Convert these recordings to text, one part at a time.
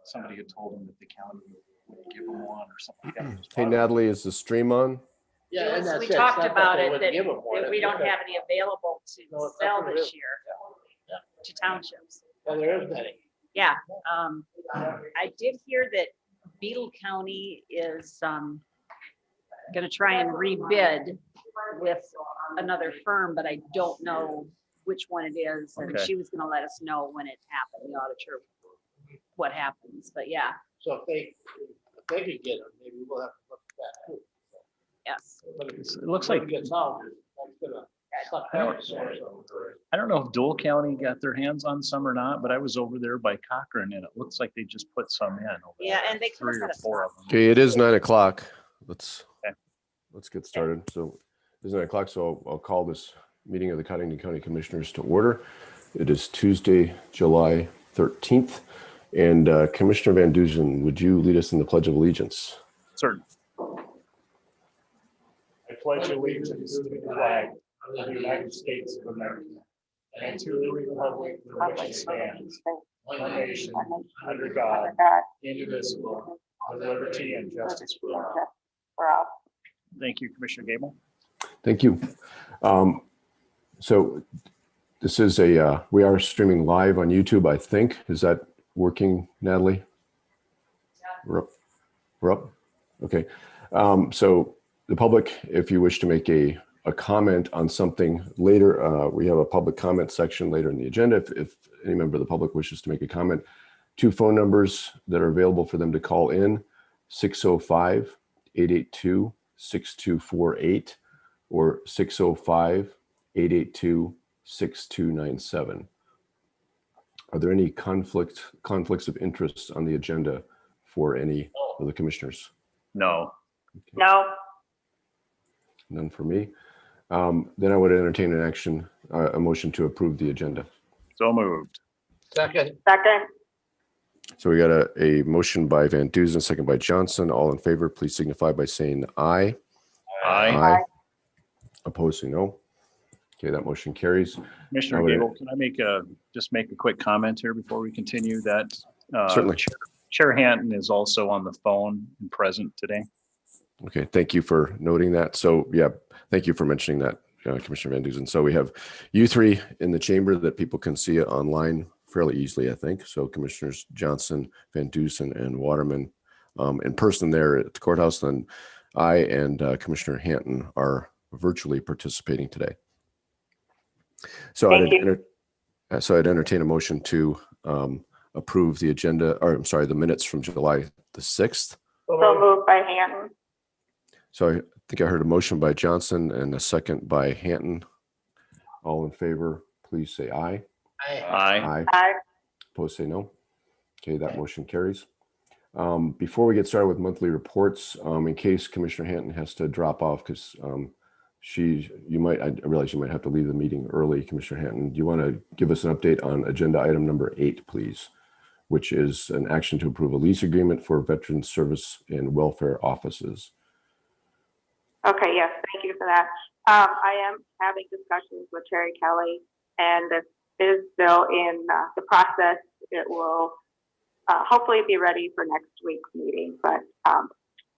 somebody had told him that the county would give them one or something like that. Hey, Natalie, is the stream on? Yeah, and that's We it. It's talked not about it, they that wouldn't give them one. that we don't have any available to No, it's sell nothing this real. year Yeah. to townships. Well, there is many. Yeah, I did hear that Beetle County is gonna try and rebid with another firm, but I don't know which one it is. And Okay. she was gonna let us know when it happened, the auditor, what happens, but yeah, So if they could get them, maybe we'll have to look at that too. yes. But if It looks like, it gets out, that's gonna suck I don't- that source over. I don't know if Dole County got their hands on some or not, but I was over there by Cochrane and it looks like they just put some in. over Yeah, there, and they three or had a four of them. Okay, it is 9 o'clock. Let's Okay. get started. So it's 9 o'clock, so I'll call this meeting of the Codington County Commissioners to order. It is Tuesday, July 13th. And Commissioner Van Duzen, would you lead us in the Pledge of Allegiance? Certain. I pledge allegiance to the flag of the United States of America and to the republic for which it stands, one nation, under God, indivisible, with liberty and justice for all. Thank you, Commissioner Gable. Thank you. So this is we are streaming live on YouTube, I think. Is that working, Natalie? We're up. We're up. Okay. So the public, if you wish to make a comment on something later, we have a public comment section later in the agenda. If any member of the public wishes to make a comment, 2 phone numbers that are available for them to call in, 605-882-6248 or 605-882-6297. Are there any conflicts of interest on the agenda for any of the commissioners? No. No. None for me. Then I would entertain a motion to approve the agenda. So moved. Second, So we got a motion by Van Duzen, second by Johnson. All in favor, please signify by saying aye. Aye. Opposed, say no. Okay, that motion carries. Commissioner Gable, can I just make a quick comment here before we continue that? Certainly. Chair Hanton is also on the phone and present today. Okay, thank you for noting that. So yeah, thank you for mentioning that, Commissioner Van Duzen. So we have you three in the chamber that people can see it online fairly easily, I think. So Commissioners Johnson, Van Duzen, and Waterman in person there at the courthouse. Then I and Commissioner Hanton are virtually participating today. So I'd entertain a motion to approve the agenda, or I'm sorry, the minutes from July the 6th. So moved by Hanton. So I think I heard a motion by Johnson and a second by Hanton. All in favor, please say aye. Aye. Aye. Opposed, say no. Okay, that motion carries. Before we get started with monthly reports, in case Commissioner Hanton has to drop off, because I realize you might have to leave the meeting early, Commissioner Hanton. Do you want to give us an update on agenda item number 8, please, which is an action to approve a lease agreement for Veterans Service and Welfare Offices? Okay, yes, thank you for that. I am having discussions with Terry Kelly, and this is still in the process. It will hopefully be ready for next week's meeting, but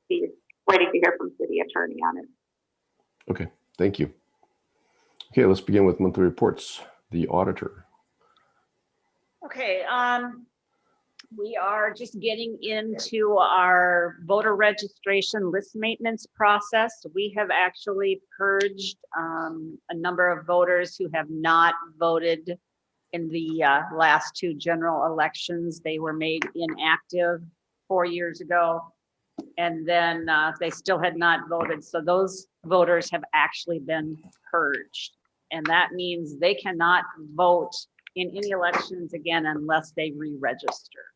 he's waiting to hear from city attorney on it. Okay, thank you. Okay, let's begin with monthly reports. The auditor. Okay, we are just getting into our voter registration list maintenance process. We have actually purged a number of voters who have not voted in the last 2 general elections. They were made inactive 4 years ago, and then they still had not voted. So those voters have actually been purged. And that means they cannot vote in any elections again unless they re-register.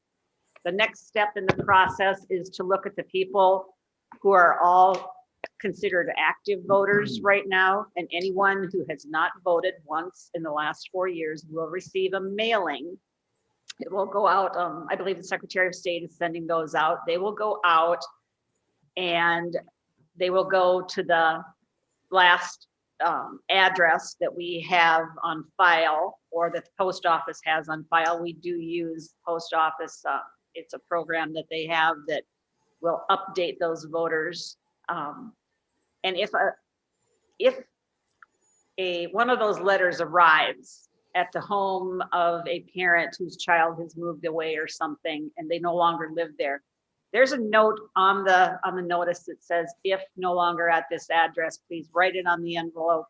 The next step in the process is to look at the people who are all considered active voters right now, and anyone who has not voted once in the last 4 years will receive a mailing. It will go out, I believe the Secretary of State is sending those out. They will go out and they will go to the last address that we have on file, or that the post office has on file. We do use post office It's a program that they have that will update those voters. And if one of those letters arrives at the home of a parent whose child has moved away or something, and they no longer live there, there's a note on the notice that says, if no longer at this address, please write it on the envelope,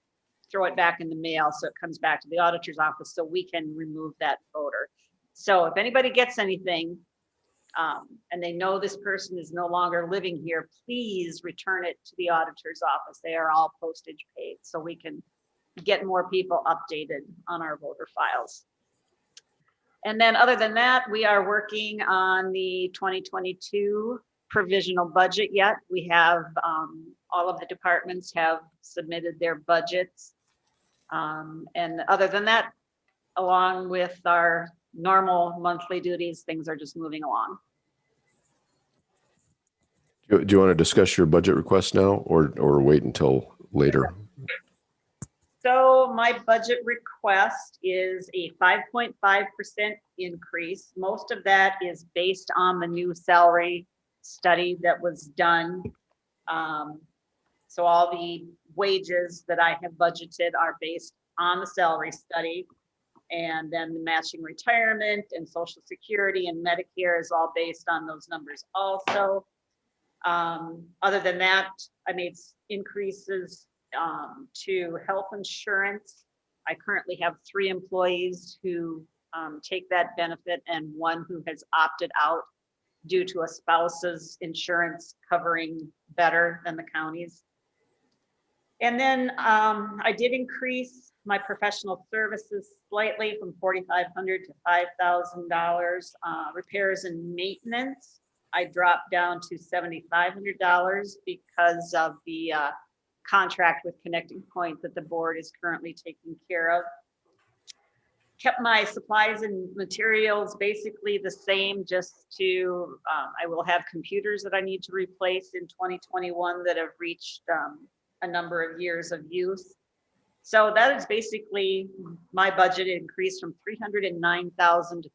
throw it back in the mail so it comes back to the auditor's office so we can remove that voter. So if anybody gets anything, and they know this person is no longer living here, please return it to the auditor's office. They are all postage paid, so we can get more people updated on our voter files. And then other than that, we are working on the 2022 provisional budget yet. We have, all of the departments have submitted their budgets. And other than that, along with our normal monthly duties, things are just moving along. Do you want to discuss your budget request now or wait until later? So my budget request is a 5.5% increase. Most of that is based on the new salary study that was done. So all the wages that I have budgeted are based on the salary study. And then the matching retirement and Social Security and Medicare is all based on those numbers also. Other than that, I made increases to health insurance. I currently have 3 employees who take that benefit and 1 who has opted out due to a spouse's insurance covering better than the county's. And then I did increase my professional services slightly from $4,500 to $5,000. Repairs and maintenance, I dropped down to $7,500 because of the contract with Connecting Point that the board is currently taking care of. Kept my supplies and materials basically the same, just to, I will have computers that I need to replace in 2021 that have reached a number of years of use. So that is basically my budget increased from $309,000 to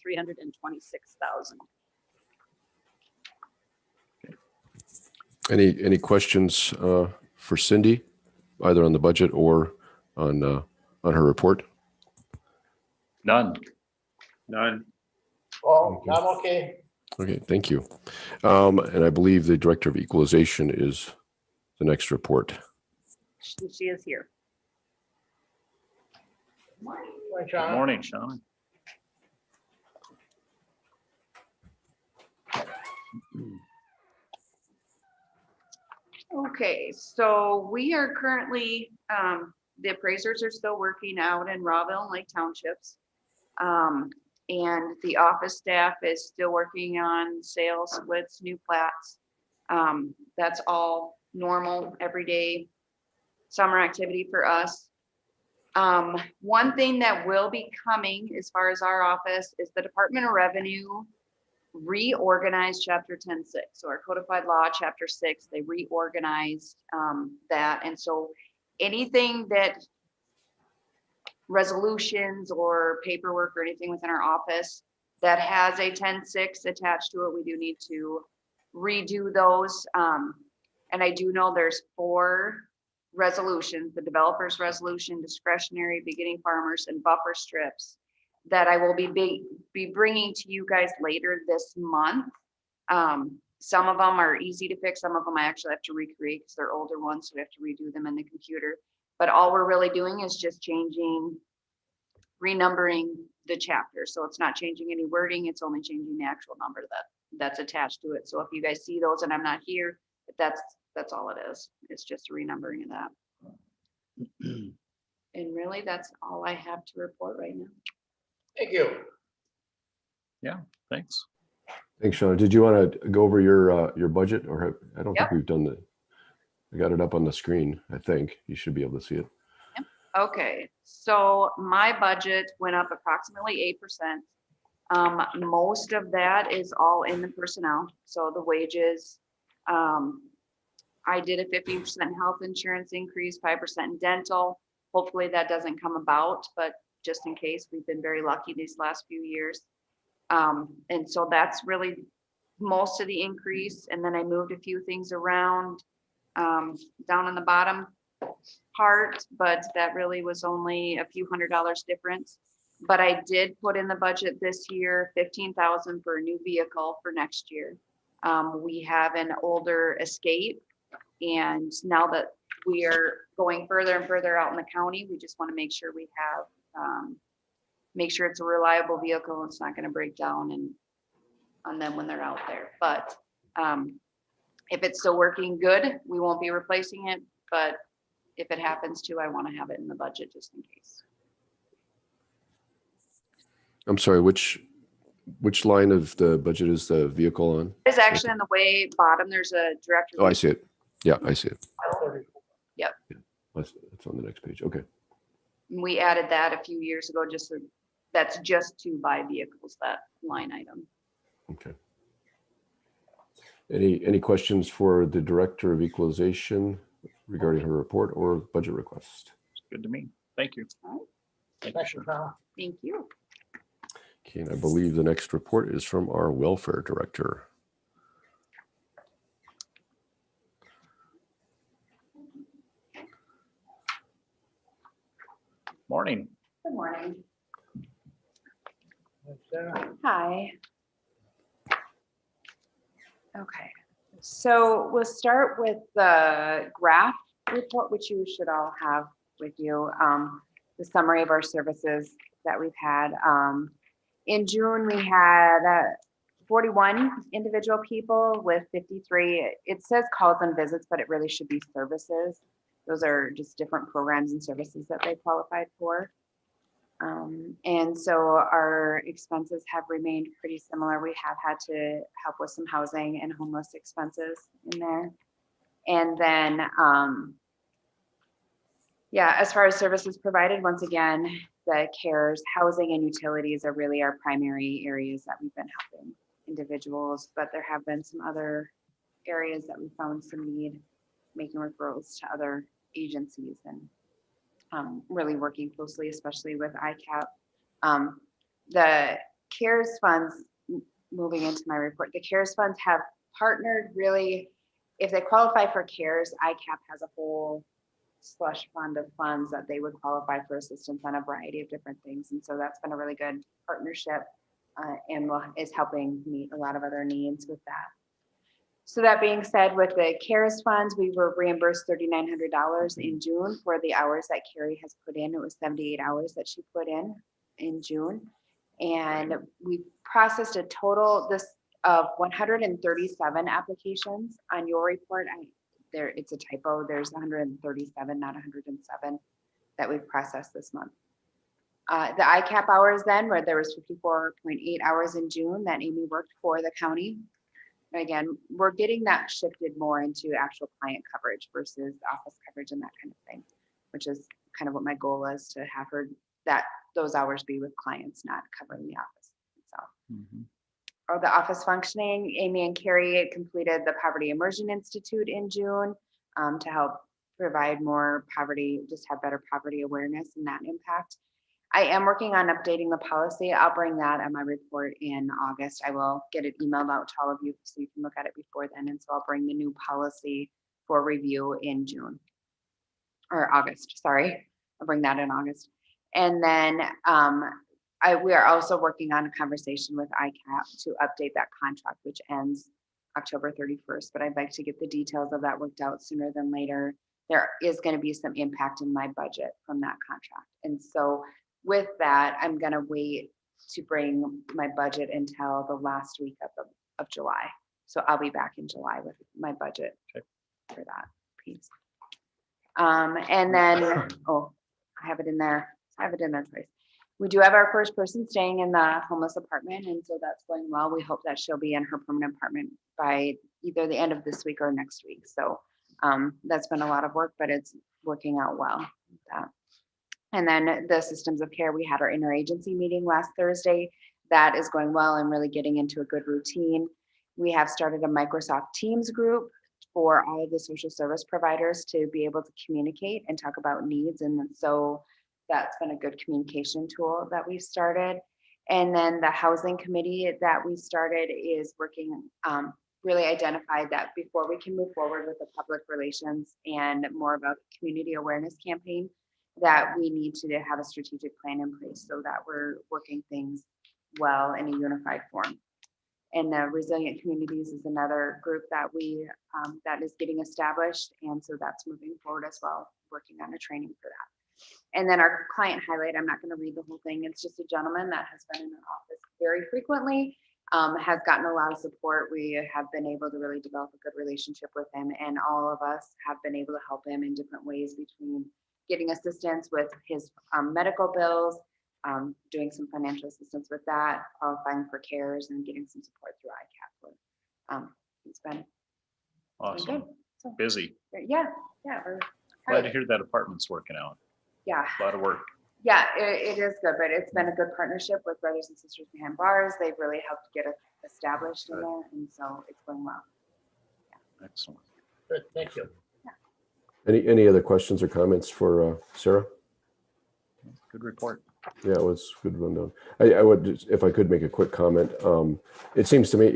$326,000. Any questions for Cindy, either on the budget or on her report? None. Well, I'm okay. Okay, thank you. And I believe the Director of Equalization is the next report. She is here. Hi, Good Sean. morning, Sean. Okay, so we are currently, the appraisers are still working out in Rawville and Lake Townships. And the office staff is still working on sales, splits, new plats. That's all normal, everyday summer activity for us. One thing that will be coming as far as our office is the Department of Revenue reorganized chapter 10.6. So our codified law, chapter 6, they reorganized that. And so anything that resolutions or paperwork or anything within our office that has a 10.6 attached to it, we do need to redo those. And I do know there's 4 resolutions: the developer's resolution, discretionary, beginning farmers, and buffer strips, that I will be bringing to you guys later this month. Some of them are easy to fix. Some of them I actually have to recreate because they're older ones, so we have to redo them in the computer. But all we're really doing is just renumbering the chapter. So it's not changing any wording. It's only changing the actual number that's attached to it. So if you guys see those and I'm not here, that's all it is. It's just a renumbering of that. And really, that's all I have to report right now. Thank you. Thanks. Thanks, Sean. Did you want to go over your budget, or I don't think Yep. we've done that. I got it up on the screen. I think you should be able to see it. Okay, so my budget went up approximately 8%. Most of that is all in the personnel. So the wages, I did a 15% health insurance increase, 5% dental. Hopefully that doesn't come about, but just in case, we've been very lucky these last few years. And so that's really most of the increase, and then I moved a few things around down on the bottom part, but that really was only a few $100s difference. But I did put in the budget this year, 15,000 for a new vehicle for next year. We have an older Escape, and now that we are going further and further out in the county, we just want to make sure we have, make sure it's a reliable vehicle. It's not going to break down and on them when they're out there. But if it's still working good, we won't be replacing it. But if it happens to, I want to have it in the budget just in case. I'm sorry, which line of the budget is the vehicle on? It's actually on the way bottom. There's a director. Oh, I see it. Yeah, I see it. Yep. It's on the next page. Okay. We added that a few years ago, just so that's just to buy vehicles, that line item. Okay. Any questions for the Director of Equalization regarding her report or budget request? Good to me. Thank you. Thank you, Kyle. Thank you. Okay, and I believe the next report is from our Welfare Director. Morning. Good morning. Sarah? Hi. Okay, so we'll start with the graph report, which you should all have with you. The summary of our services that we've had. In June, we had 41 individual people with 53. It says calls and visits, but it really should be services. Those are just different programs and services that they qualified for. And so our expenses have remained pretty similar. We have had to help with some housing and homeless expenses in there. And then, yeah, as far as services provided, once again, the CARES, housing and utilities are really our primary areas that we've been helping individuals, but there have been some other areas that we found some need, making referrals to other agencies and really working closely, especially with ICAP. The CARES funds, moving into my report, the CARES funds have partnered really, if they qualify for CARES, ICAP has a whole slush fund of funds that they would qualify for assistance on a variety of different things. And so that's been a really good partnership and is helping meet a lot of other needs with that. So that being said, with the CARES funds, we were reimbursed $3,900 in June for the hours that Carrie has put in. It was 78 hours that she put in June. And we processed a total of 137 applications. On your report, it's a typo. There's 137, not 107 that we've processed this month. The ICAP hours then, where there was 54.8 hours in June that Amy worked for the county. Again, we're getting that shifted more into actual client coverage versus office coverage and that kind of thing, which is kind of what my goal is, to have her those hours be with clients, not covering the office. So, or the office functioning, Amy and Carrie completed the Poverty Immersion Institute in June to help provide more poverty, just have better poverty awareness and that impact. I am working on updating the policy. I'll bring that on my report in August. I will get it emailed out to all of you so you can look at it before then. And so I'll bring the new policy for review in June or August, sorry. I'll bring that in August. And then we are also working on a conversation with ICAP to update that contract, which ends October 31st, but I'd like to get the details of that worked out sooner than later. There is going to be some impact in my budget from that contract. And so with that, I'm going to wait to bring my budget until the last week of July. So I'll be back in July with my budget for that piece. And then, oh, I have it in there. I have it in there twice. We do have our first person staying in the homeless apartment, and so that's going well. We hope that she'll be in her permanent apartment by either the end of this week or next week. So that's been a lot of work, but it's working out well. And then the systems of care, we had our interagency meeting last Thursday. That is going well and really getting into a good routine. We have started a Microsoft Teams group for all of the social service providers to be able to communicate and talk about needs. And so that's been a good communication tool that we've started. And then the housing committee that we started is working, really identified that before we can move forward with the public relations and more about community awareness campaign, that we need to have a strategic plan in place so that we're working things well in a unified form. And the resilient communities is another group that we that is getting established, and so that's moving forward as well, working on a training for that. And then our client highlight, I'm not going to read the whole thing. It's just a gentleman that has been in the office very frequently, has gotten a lot of support. We have been able to really develop a good relationship with him, and all of us have been able to help him in different ways, between getting assistance with his medical bills, doing some financial assistance with that, qualifying for CARES, and getting some support through ICAP. It's been Awesome. good. So, Busy. yeah, we're Glad to hear that apartment's working out. yeah. A lot of work. Yeah, it is good, but it's been a good partnership with Brothers and Sisters Behind Bars. They've really helped get us established in there, and so it's going well. Excellent. Good, thank you. Any other questions or comments for Sarah? Good report. Yeah, it was a good rundown. I would, just, if I could make a quick comment. It seems to me,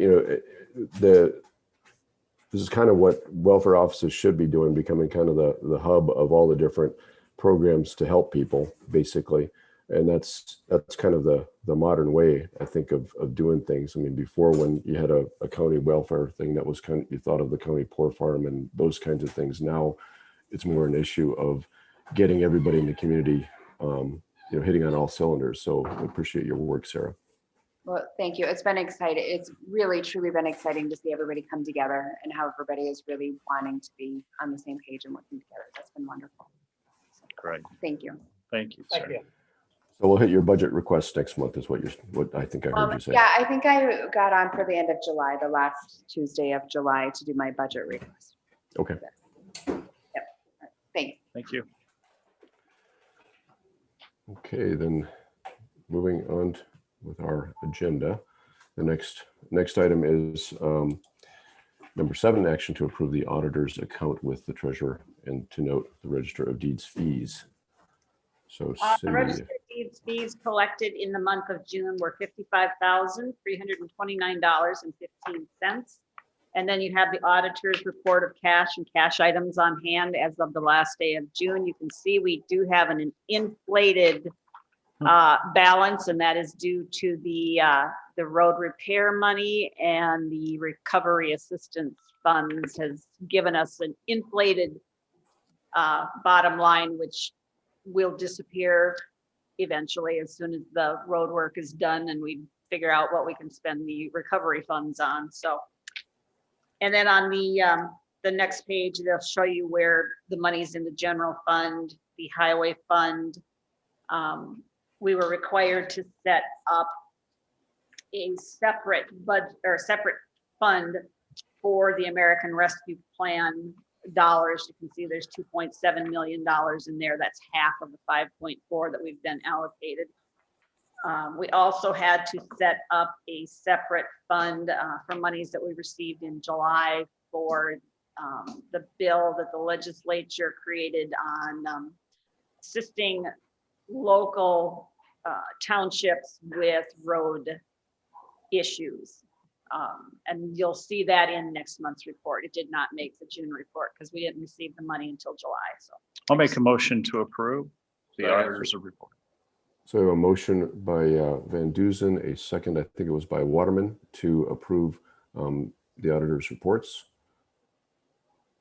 this is kind of what welfare offices should be doing, becoming kind of the hub of all the different programs to help people, basically. And that's kind of the modern way, I think, of doing things. I mean, before, when you had a county welfare thing, that was kind of, you thought of the county poor farm and those kinds of things. Now it's more an issue of getting everybody in the community, hitting on all cylinders. So I appreciate your work, Sarah. Well, thank you. It's been exciting. It's really, truly been exciting to see everybody come together and how everybody is really wanting to be on the same page and working together. That's been wonderful. Great. Thank you. Thank you, Thank sir. you. So we'll hit your budget request next month, is what I think I heard you say. Yeah, I think I got on for the end of July, the last Tuesday of July, to do my budget request. Okay. Yep. Thanks. Thank you. Okay, then moving on with our agenda. The next item is number 7, action to approve the auditor's account with the treasurer and to note the register of deeds fees. So The Cindy, registered deeds fees collected in the month of June were $55,329.15. And then you have the auditor's report of cash and cash items on hand as of the last day of June. You can see we do have an inflated balance, and that is due to the road repair money, and the recovery assistance funds has given us an inflated bottom line, which will disappear eventually as soon as the road work is done and we figure out what we can spend the recovery funds on. So, and then on the next page, they'll show you where the money's in the general fund, the highway fund. We were required to set up a separate budget or separate fund for the American Rescue Plan dollars. You can see there's $2.7 million in there. That's half of the 5.4 that we've been allocated. We also had to set up a separate fund for monies that we received in July for the bill that the legislature created on assisting local townships with road issues. And you'll see that in next month's report. It did not make the June report because we didn't receive the money until July. So I'll make a motion to approve the auditor's report. so a motion by Van Duzen, a second, I think it was by Waterman, to approve the auditor's reports.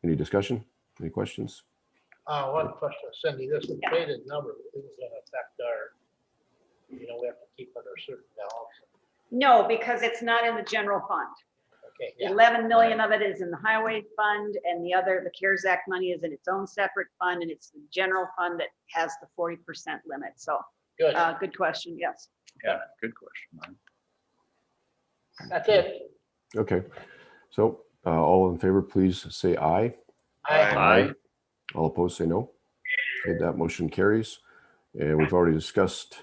Any discussion? Any questions? One question, Cindy, this inflated number, is gonna affect our, we have to keep under a certain balance. no, because it's not in the general fund. Okay, yeah. 11 million of it is in the highway fund, and the CARES Act money is in its own separate fund, and it's the general fund that has the 40% limit. So Good, good question. Yes. Yeah, good question. Mike. that's it. Okay, so all in favor, please say aye. Aye. All opposed, say no. Okay, that motion carries. And we've already discussed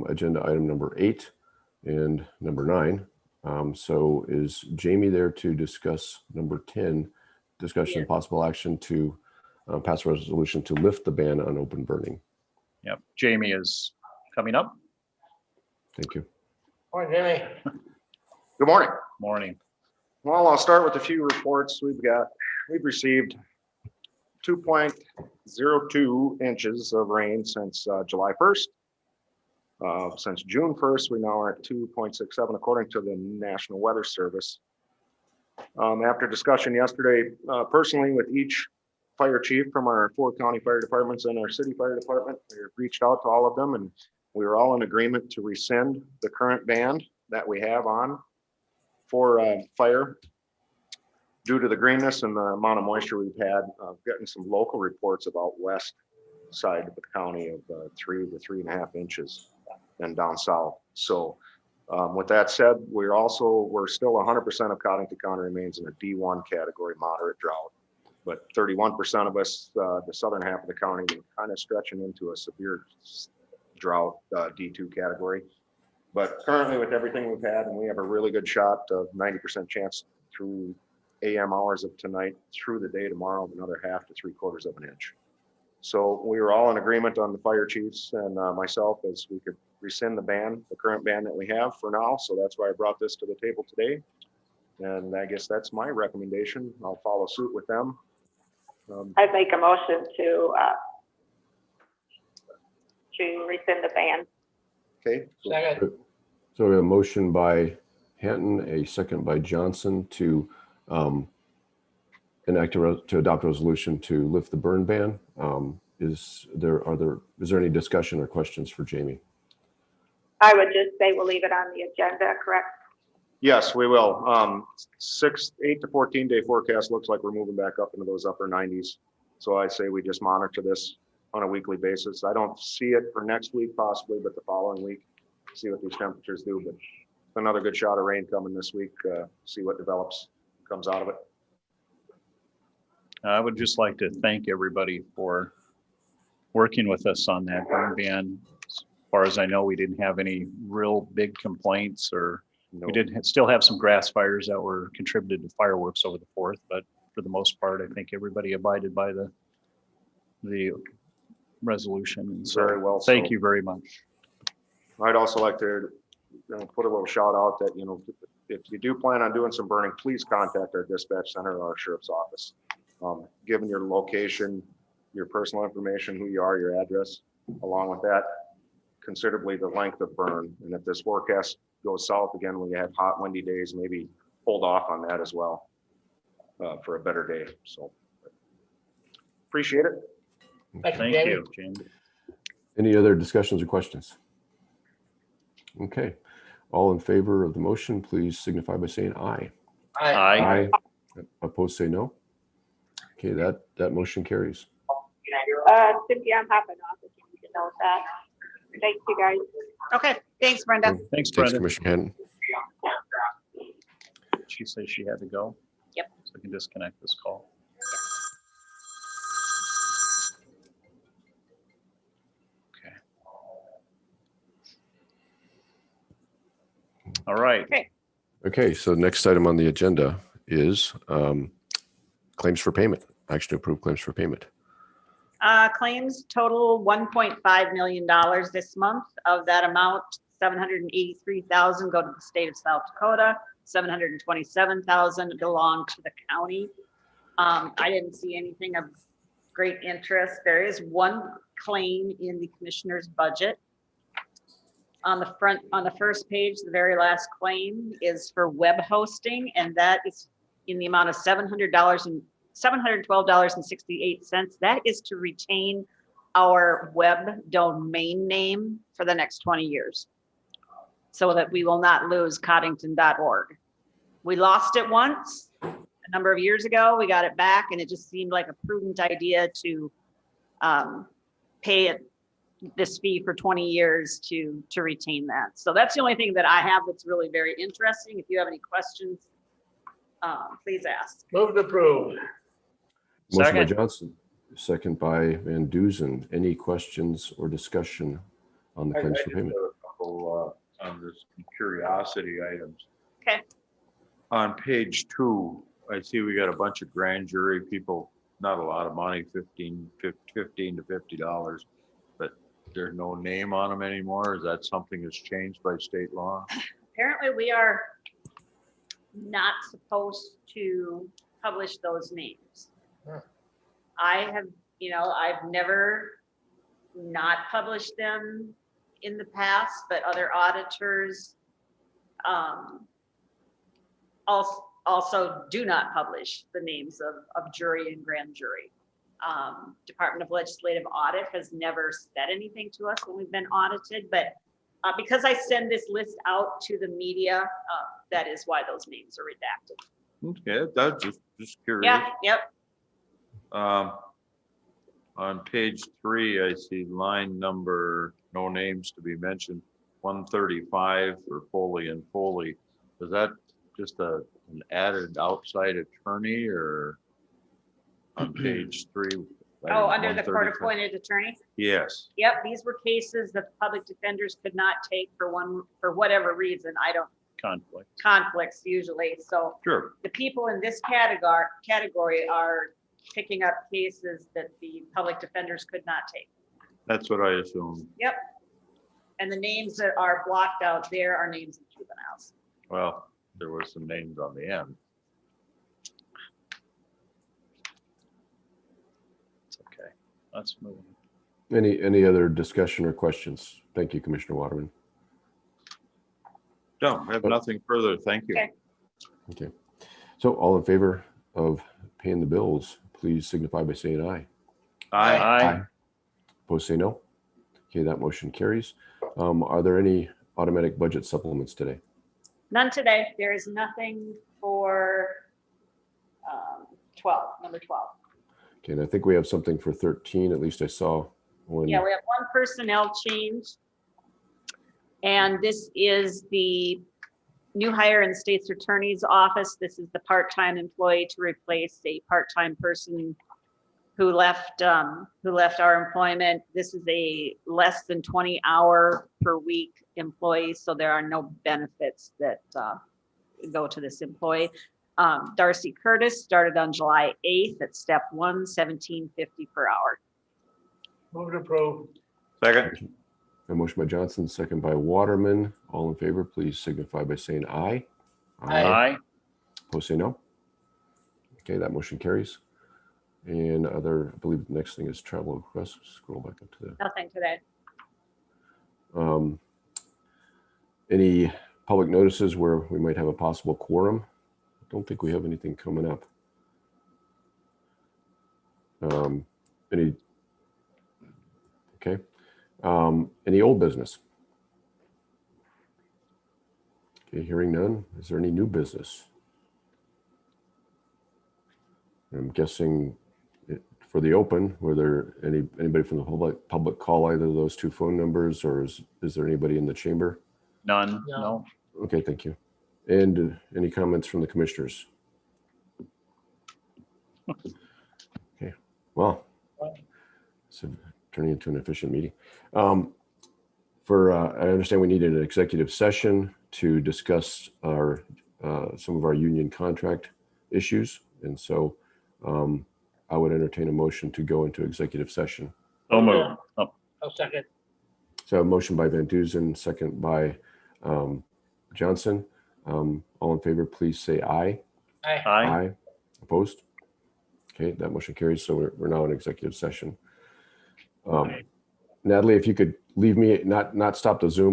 agenda item number 8 and number 9. So is Jamie there to discuss number 10, discussion and possible action to pass a resolution to lift the ban on open burning? Yep. Jamie is coming up. Thank you. Morning, Jimmy. Good morning. Morning. Well, I'll start with a few reports we've received 2.02 inches of rain since July 1st. Since June 1st, we now are at 2.67 according to the National Weather Service. After discussion yesterday, personally with each fire chief from our 4 county fire departments and our city fire department, we reached out to all of them and we were all in agreement to rescind the current ban that we have on for fire due to the greenness and the amount of moisture we've had. Getting some local reports about west side of the county of 3 to 3.5 inches and down south. So with that said, we're still 100% of Codington County remains in a D1 category moderate drought, but 31% of us, the southern half of the county, we're kind of stretching into a severe drought, D2 category. But currently with everything we've had, and we have a really good shot of 90% chance through AM hours of tonight through the day tomorrow of another 1/2 to 3/4 of an inch. So we were all in agreement on the fire chiefs and myself as we could rescind the current ban that we have for now. So that's why I brought this to the table today. And I guess that's my recommendation. I'll follow suit with them. I'd make a motion to rescind the ban. Okay. Second. So we have a motion by Hanton, a second by Johnson to to adopt a resolution to lift the burn ban. Is there any discussion or questions for Jamie? I would just say we'll leave it on the agenda, correct? Yes, we will. 8 to 14 day forecast looks like we're moving back up into those upper 90s. So I say we just monitor this on a weekly basis. I don't see it for next week possibly, but the following week, see what these temperatures do. But another good shot of rain coming this week. See what comes out of it. I would just like to thank everybody for working with us on that burn ban. As far as I know, we didn't have any real big complaints, or No. we did still have some grass fires that were contributed to fireworks over the 4th, but for the most part, I think everybody abided by the resolution. And so Very well. thank you very much. I'd also like to put a little shout out that, if you do plan on doing some burning, please contact our dispatch center or our sheriff's office. Given your location, your personal information, who you are, your address, along with that, considerably the length of burn. And if this forecast goes south again, when you have hot, windy days, maybe hold off on that as well for a better day. So appreciate it. Thank you, Jamie. Any other discussions or questions? Okay. All in favor of the motion, please signify by saying aye. Aye. Opposed, say no. Okay, that motion carries. Cynthia, I'm hopping off if you need to know that. Thank you, guys. Okay, thanks, Brenda. Thanks, Thanks, Brenda. Commissioner Hanton. She says she had to go. Yep. So we can disconnect this call. Okay. All right. Okay, so next item on the agenda is claims for payment. Action to approve claims for payment. Claims total $1.5 million this month. Of that amount, $783,000 go to the state of South Dakota, $727,000 belong to the county. I didn't see anything of great interest. There is one claim in the commissioner's budget. On the first page, the very last claim is for web hosting, and that is in the amount of $712.68. That is to retain our web domain name for the next 20 years so that we will not lose Codington.org. We lost it once a number of years ago. We got it back, and it just seemed like a prudent idea to pay this fee for 20 years to retain that. So that's the only thing that I have that's really very interesting. If you have any questions, please ask. Move to approve. Motion by Second. Johnson, second by Van Duzen. Any questions or discussion on the claims for payment? A couple on this curiosity items. Okay. On page 2, I see we got a bunch of grand jury people, not a lot of money, $15 to $50, but there's no name on them anymore. Is that something that's changed by state law? apparently we are not supposed to publish those names. Hmm. I have, I've never not published them in the past, but other auditors also do not publish the names of jury and grand jury. Department of Legislative Audit has never said anything to us when we've been audited, but because I send this list out to the media, that is why those names are redacted. Okay, that's just curious. Yeah, yep. On page 3, I see line number, no names to be mentioned, 135 for Foley and Foley. Is that just an added outside attorney or on page 3? Oh, under the 135? court-appointed attorney? Yes, Yep, these were cases that the public defenders could not take for whatever reason. Conflict. Conflicts usually. So sure. the people in this category are picking up cases that the public defenders could not take. That's what I assumed. Yep. And the names that are blocked out there are names of juveniles. Well, there were some names on the end. It's okay. Let's move. Any other discussion or questions? Thank you, Commissioner Waterman. No, I have nothing further. Thank you. Okay. Okay. So all in favor of paying the bills, please signify by saying aye. Aye. Opposed, say no. Okay, that motion carries. Are there any automatic budget supplements today? None today. There is nothing for 12, number 12. Okay, and I think we have something for 13, at least I saw one. Yeah, we have one personnel change. And this is the new hire in the state's attorney's office. This is the part-time employee to replace a part-time person who left our employment. This is a less than 20-hour per week employee, so there are no benefits that go to this employee. Darcy Curtis started on July 8th at step 1, $17.50 per hour. Move to approve. Second. A motion by Johnson, second by Waterman. All in favor, please signify by saying aye. Aye. Opposed, say no. Okay, that motion carries. And I believe the next thing is travel requests. Scroll back up to Nothing today. that. Any public notices where we might have a possible quorum? I don't think we have anything coming up. Any old business? Okay, hearing none. Is there any new business? I'm guessing for the open, were there anybody from the public call either of those two phone numbers, or is there anybody in the chamber? None. No. No. Okay, thank you. And any comments from the commissioners? Okay, well, it's turning into an efficient meeting. I understand we needed an executive session to discuss some of our union contract issues. And so I would entertain a motion to go into executive session. So moved. Oh, I'll second. So a motion by Van Duzen, second by Johnson. All in favor, please say aye. Aye. aye. Opposed? Okay, that motion carries. So we're now in executive session. Natalie, if you could leave me, not stop the Zoom, but